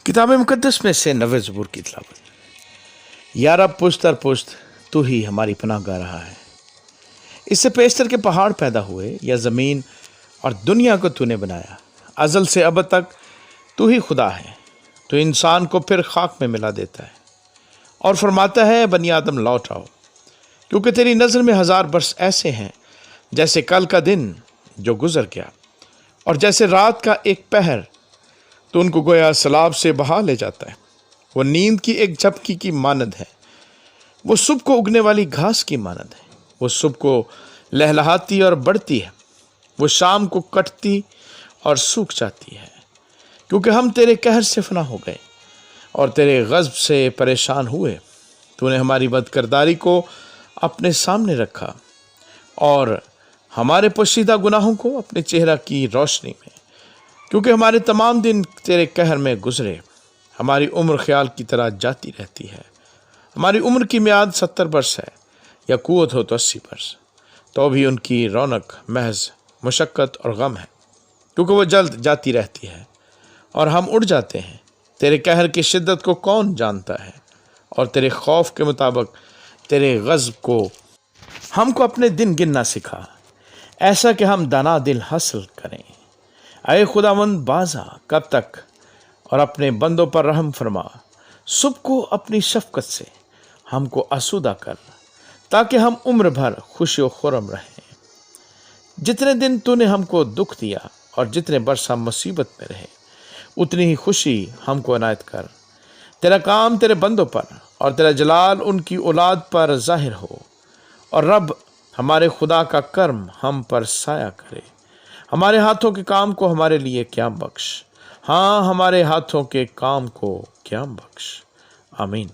کتاب مقدس میں سے 90 زبور کی تلاوت۔ یا رب پشت در پشت تو ہی ہماری پناہ گاہ رہا ہے۔ اس سے پیشتر کے پہاڑ پیدا ہوئے یا زمین اور دنیا کو تو نے بنایا۔ ازل سے ابد تک تو ہی خدا ہے۔ تو انسان کو پھر خاک میں ملا دیتا ہے اور فرماتا ہے بنی آدم لوٹ آؤ، کیونکہ تیری نظر میں 1000 برس ایسے ہیں جیسے کل کا دن جو گزر گیا، اور جیسے رات کا ایک پہر۔ تو ان کو گویا سیلاب سے بہا لے جاتا ہے۔ وہ نیند کی ایک جھپکی کی مانند ہے، وہ صبح کو اگنے والی گھاس کی مانند ہے۔ وہ صبح کو لہلہاتی اور بڑھتی ہے، وہ شام کو کٹتی اور سوکھ جاتی ہے۔ کیونکہ ہم تیرے قہر سے فنا ہو گئے اور تیرے غضب سے پریشان ہوئے۔ تو نے ہماری بدکرداری کو اپنے سامنے رکھا اور ہمارے پوشیدہ گناہوں کو اپنے چہرہ کی روشنی میں۔ کیونکہ ہمارے تمام دن تیرے قہر میں گزرے، ہماری عمر خیال کی طرح جاتی رہتی ہے۔ ہماری عمر کی میعاد 70 برس ہے، یا قوت ہو تو 80 برس، تو بھی ان کی رونق محض مشقت اور غم ہے، کیونکہ وہ جلد جاتی رہتی ہے اور ہم اڑ جاتے ہیں۔ تیرے قہر کی شدت کو کون جانتا ہے، اور تیرے خوف کے مطابق تیرے غضب کو ہم کو اپنے دن گننا سکھا، ایسا کہ ہم دانا دل حاصل کریں۔ اے خداوند باز آ، کب تک؟ اور اپنے بندوں پر رحم فرما۔ صبح کو اپنی شفقت سے ہم کو آسودہ کر، تاکہ ہم عمر بھر خوشی و خرم رہیں۔ جتنے دن تو نے ہم کو دکھ دیا اور جتنے برس ہم مصیبت میں رہے، اتنی ہی خوشی ہم کو عنایت کر۔ تیرا کام تیرے بندوں پر اور تیرا جلال ان کی اولاد پر ظاہر ہو، اور رب ہمارے خدا کا کرم ہم پر سایہ کرے۔ ہمارے ہاتھوں کے کام کو ہمارے لیے قیام بخش، ہاں ہمارے ہاتھوں کے کام کو قیام بخش۔ آمین۔